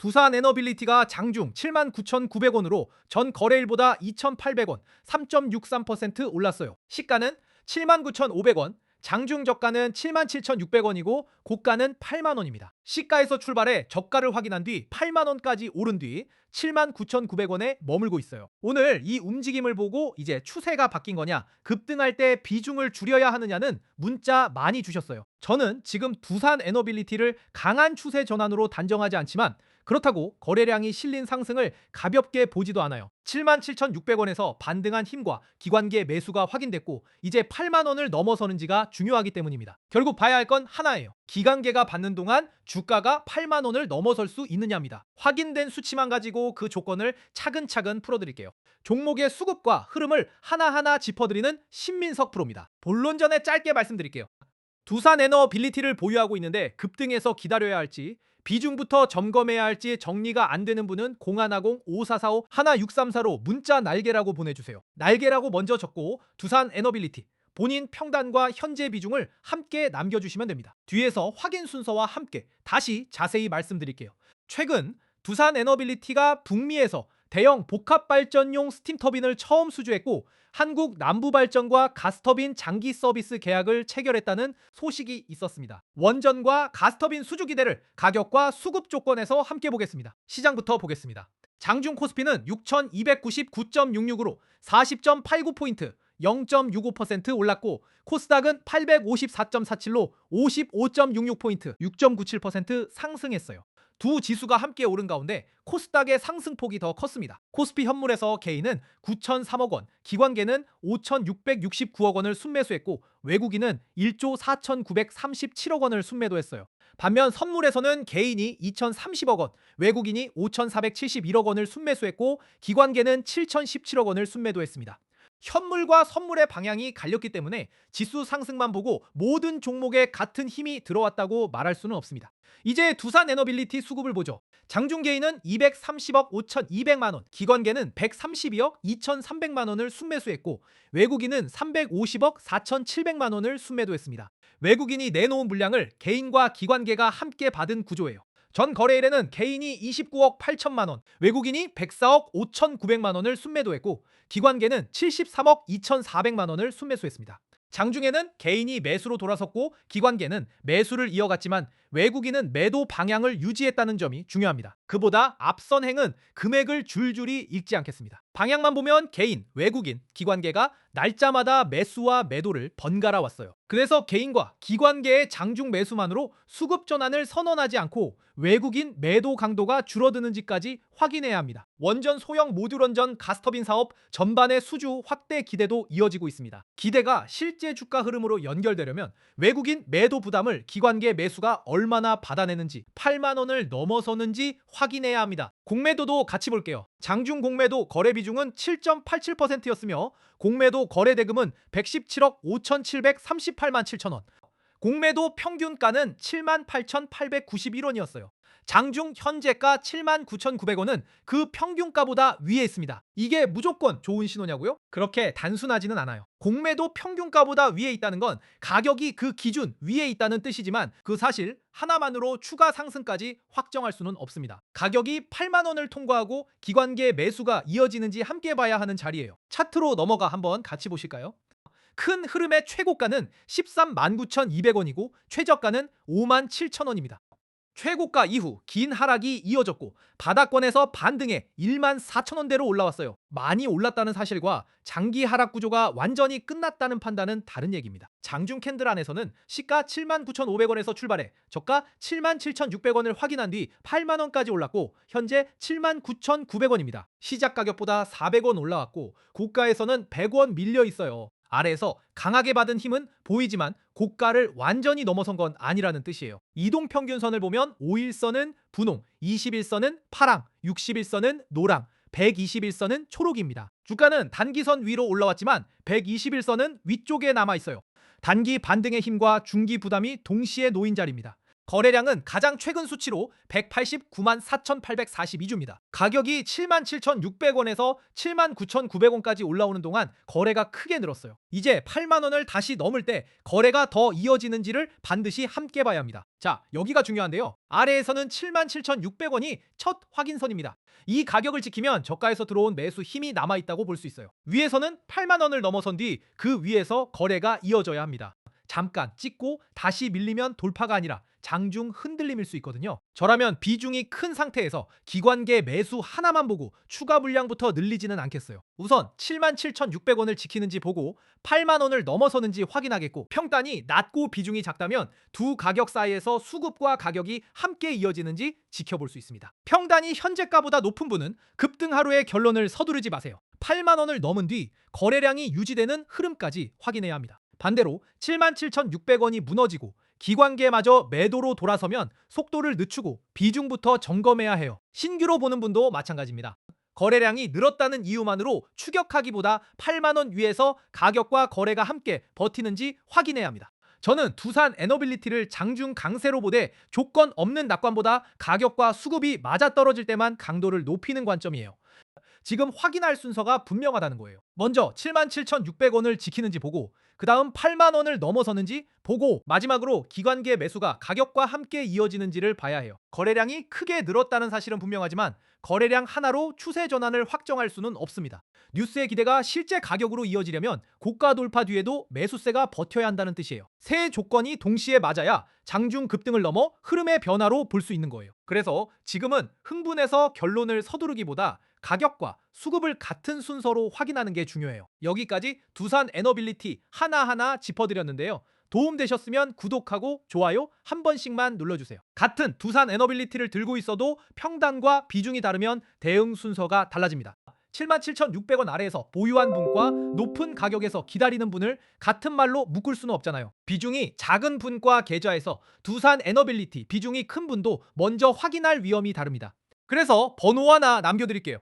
두산 에너빌리티가 장중 79,900원으로 전 거래일보다 2,800원, 3.63% 올랐어요. 시가는 79,500원, 장중 저가는 77,600원이고 고가는 8만 원입니다. 시가에서 출발해 저가를 확인한 뒤 8만 원까지 오른 뒤 79,900원에 머물고 있어요. 오늘 이 움직임을 보고 이제 추세가 바뀐 거냐, 급등할 때 비중을 줄여야 하느냐는 문자 많이 주셨어요. 저는 지금 두산 에너빌리티를 강한 추세 전환으로 단정하지 않지만 그렇다고 거래량이 실린 상승을 가볍게 보지도 않아요. 77,600원에서 반등한 힘과 기관계 매수가 확인됐고 이제 8만 원을 넘어서는지가 중요하기 때문입니다. 결국 봐야 할 건 하나예요. 기관계가 받는 동안 주가가 8만 원을 넘어설 수 있느냐입니다. 확인된 수치만 가지고 그 조건을 차근차근 풀어드릴게요. 종목의 수급과 흐름을 하나하나 짚어드리는 신민석 프로입니다. 본론 전에 짧게 말씀드릴게요. 두산 에너빌리티를 보유하고 있는데 급등해서 기다려야 할지 비중부터 점검해야 할지 정리가 안 되는 분은 0150-5445-1634로 문자 날개라고 보내주세요. 날개라고 먼저 적고 두산 에너빌리티 본인 평단과 현재 비중을 함께 남겨주시면 됩니다. 뒤에서 확인 순서와 함께 다시 자세히 말씀드릴게요. 최근 두산 에너빌리티가 북미에서 대형 복합발전용 스팀터빈을 처음 수주했고 한국 남부발전과 가스터빈 장기 서비스 계약을 체결했다는 소식이 있었습니다. 원전과 가스터빈 수주 기대를 가격과 수급 조건에서 함께 보겠습니다. 시장부터 보겠습니다. 장중 코스피는 6,299.66으로 40.89포인트 0.65% 올랐고 코스닥은 854.47로 55.66포인트 6.97% 상승했어요. 두 지수가 함께 오른 가운데 코스닥의 상승폭이 더 컸습니다. 코스피 현물에서 개인은 9,003억 원, 기관계는 5,669억 원을 순매수했고 외국인은 1조 4,937억 원을 순매도했어요. 반면 선물에서는 개인이 2,030억 원, 외국인이 5,471억 원을 순매수했고 기관계는 7,017억 원을 순매도했습니다. 현물과 선물의 방향이 갈렸기 때문에 지수 상승만 보고 모든 종목에 같은 힘이 들어왔다고 말할 수는 없습니다. 이제 두산 에너빌리티 수급을 보죠. 장중 개인은 230억 5,200만 원, 기관계는 132억 2,300만 원을 순매수했고 외국인은 350억 4,700만 원을 순매도했습니다. 외국인이 내놓은 물량을 개인과 기관계가 함께 받은 구조예요. 전 거래일에는 개인이 29억 8천만 원, 외국인이 104억 5,900만 원을 순매도했고 기관계는 73억 2,400만 원을 순매수했습니다. 장중에는 개인이 매수로 돌아섰고 기관계는 매수를 이어갔지만 외국인은 매도 방향을 유지했다는 점이 중요합니다. 그보다 앞선 행은 금액을 줄줄이 읽지 않겠습니다. 방향만 보면 개인, 외국인, 기관계가 날짜마다 매수와 매도를 번갈아 왔어요. 그래서 개인과 기관계의 장중 매수만으로 수급 전환을 선언하지 않고 외국인 매도 강도가 줄어드는지까지 확인해야 합니다. 원전 소형 모듈 원전 가스터빈 사업 전반의 수주 확대 기대도 이어지고 있습니다. 기대가 실제 주가 흐름으로 연결되려면 외국인 매도 부담을 기관계 매수가 얼마나 받아내는지 8만 원을 넘어서는지 확인해야 합니다. 공매도도 같이 볼게요. 장중 공매도 거래 비중은 7.87%였으며 공매도 거래 대금은 117억 5,738만 7천 원. 공매도 평균가는 78,891원이었어요. 장중 현재가 79,900원은 그 평균가보다 위에 있습니다. 이게 무조건 좋은 신호냐고요? 그렇게 단순하지는 않아요. 공매도 평균가보다 위에 있다는 건 가격이 그 기준 위에 있다는 뜻이지만 그 사실 하나만으로 추가 상승까지 확정할 수는 없습니다. 가격이 8만 원을 통과하고 기관계 매수가 이어지는지 함께 봐야 하는 자리예요. 차트로 넘어가 한번 같이 보실까요? 큰 흐름의 최고가는 139,200원이고 최저가는 57,000원입니다. 최고가 이후 긴 하락이 이어졌고 바닥권에서 반등해 14,000원대로 올라왔어요. 많이 올랐다는 사실과 장기 하락 구조가 완전히 끝났다는 판단은 다른 얘기입니다. 장중 캔들 안에서는 시가 79,500원에서 출발해 저가 77,600원을 확인한 뒤 8만원까지 올랐고 현재 79,900원입니다. 시작 가격보다 400원 올라왔고 고가에서는 100원 밀려 있어요. 아래에서 강하게 받은 힘은 보이지만 고가를 완전히 넘어선 건 아니라는 뜻이에요. 이동평균선을 보면 5일선은 분홍, 21선은 파랑, 61선은 노랑, 121선은 초록입니다. 주가는 단기선 위로 올라왔지만 121선은 위쪽에 남아있어요. 단기 반등의 힘과 중기 부담이 동시에 놓인 자리입니다. 거래량은 가장 최근 수치로 189만 4,842주입니다. 가격이 77,600원에서 79,900원까지 올라오는 동안 거래가 크게 늘었어요. 이제 8만 원을 다시 넘을 때 거래가 더 이어지는지를 반드시 함께 봐야 합니다. 자, 여기가 중요한데요. 아래에서는 77,600원이 첫 확인선입니다. 이 가격을 지키면 저가에서 들어온 매수 힘이 남아있다고 볼 수 있어요. 위에서는 8만 원을 넘어선 뒤 그 위에서 거래가 이어져야 합니다. 잠깐 찍고 다시 밀리면 돌파가 아니라 장중 흔들림일 수 있거든요. 저라면 비중이 큰 상태에서 기관계 매수 하나만 보고 추가 물량부터 늘리지는 않겠어요. 우선 77,600원을 지키는지 보고 8만 원을 넘어서는지 확인하겠고, 평단이 낮고 비중이 작다면 두 가격 사이에서 수급과 가격이 함께 이어지는지 지켜볼 수 있습니다. 평단이 현재가보다 높은 분은 급등 하루의 결론을 서두르지 마세요. 8만 원을 넘은 뒤 거래량이 유지되는 흐름까지 확인해야 합니다. 반대로 77,600원이 무너지고 기관계마저 매도로 돌아서면 속도를 늦추고 비중부터 점검해야 해요. 신규로 보는 분도 마찬가지입니다. 거래량이 늘었다는 이유만으로 추격하기보다 8만 원 위에서 가격과 거래가 함께 버티는지 확인해야 합니다. 저는 두산 에너빌리티를 장중 강세로 보되 조건 없는 낙관보다 가격과 수급이 맞아떨어질 때만 강도를 높이는 관점이에요. 지금 확인할 순서가 분명하다는 거예요. 먼저 77,600원을 지키는지 보고, 그 다음 8만 원을 넘어서는지 보고, 마지막으로 기관계 매수가 가격과 함께 이어지는지를 봐야 해요. 거래량이 크게 늘었다는 사실은 분명하지만 거래량 하나로 추세 전환을 확정할 수는 없습니다. 뉴스의 기대가 실제 가격으로 이어지려면 고가 돌파 뒤에도 매수세가 버텨야 한다는 뜻이에요. 세 조건이 동시에 맞아야 장중 급등을 넘어 흐름의 변화로 볼 수 있는 거예요. 그래서 지금은 흥분해서 결론을 서두르기보다 가격과 수급을 같은 순서로 확인하는 게 중요해요. 여기까지 두산 에너빌리티 하나하나 짚어드렸는데요. 도움되셨으면 구독하고 좋아요 한 번씩만 눌러주세요. 같은 두산 에너빌리티를 들고 있어도 평단과 비중이 다르면 대응 순서가 달라집니다. 77,600원 아래에서 보유한 분과 높은 가격에서 기다리는 분을 같은 말로 묶을 수는 없잖아요. 비중이 작은 분과 계좌에서 두산 에너빌리티 비중이 큰 분도 먼저 확인할 위험이 다릅니다. 그래서 번호 하나 남겨드릴게요.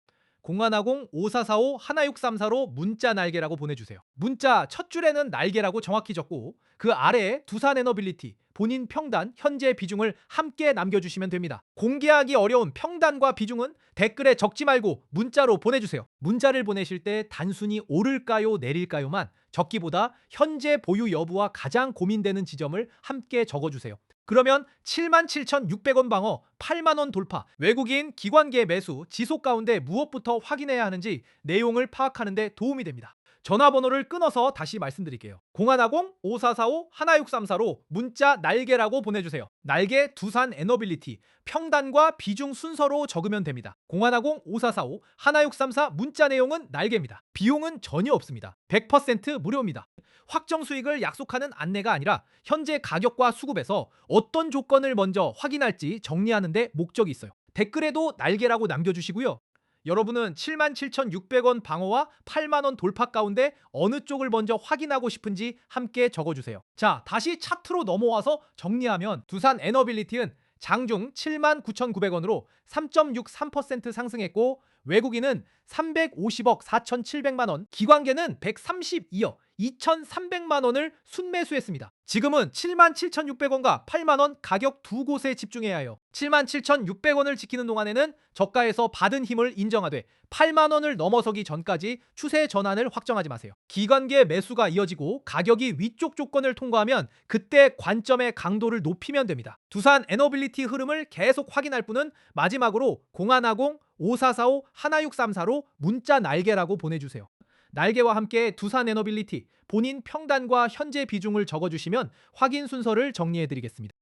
0150-5445-1634로 문자 날개라고 보내주세요. 문자 첫 줄에는 날개라고 정확히 적고 그 아래에 두산 에너빌리티 본인 평단 현재 비중을 함께 남겨주시면 됩니다. 공개하기 어려운 평단과 비중은 댓글에 적지 말고 문자로 보내주세요. 문자를 보내실 때 단순히 오를까요 내릴까요만 적기보다 현재 보유 여부와 가장 고민되는 지점을 함께 적어주세요. 그러면 77,600원 방어, 8만 원 돌파, 외국인 기관계 매수, 지속 가운데 무엇부터 확인해야 하는지 내용을 파악하는 데 도움이 됩니다. 전화번호를 끊어서 다시 말씀드릴게요. 0150-5445-1634로 문자 날개라고 보내주세요. 날개 두산 에너빌리티, 평단과 비중 순서로 적으면 됩니다. 0150-5445-1634 문자 내용은 날개입니다. 비용은 전혀 없습니다. 100% 무료입니다. 확정 수익을 약속하는 안내가 아니라 현재 가격과 수급에서 어떤 조건을 먼저 확인할지 정리하는 데 목적이 있어요. 댓글에도 날개라고 남겨주시고요. 여러분은 77,600원 방어와 8만 원 돌파 가운데 어느 쪽을 먼저 확인하고 싶은지 함께 적어주세요. 자, 다시 차트로 넘어와서 정리하면 두산 에너빌리티는 장중 79,900원으로 3.63% 상승했고, 외국인은 350억 4,700만 원, 기관계는 132억 2,300만 원을 순매수했습니다. 지금은 77,600원과 8만 원 가격 두 곳에 집중해야 해요. 77,600원을 지키는 동안에는 저가에서 받은 힘을 인정하되 8만 원을 넘어서기 전까지 추세 전환을 확정하지 마세요. 기관계 매수가 이어지고 가격이 위쪽 조건을 통과하면 그때 관점의 강도를 높이면 됩니다. 두산 에너빌리티 흐름을 계속 확인할 분은 마지막으로 0150-5445-1634로 문자 날개라고 보내주세요. 날개와 함께 두산 에너빌리티 본인 평단과 현재 비중을 적어주시면 확인 순서를 정리해드리겠습니다.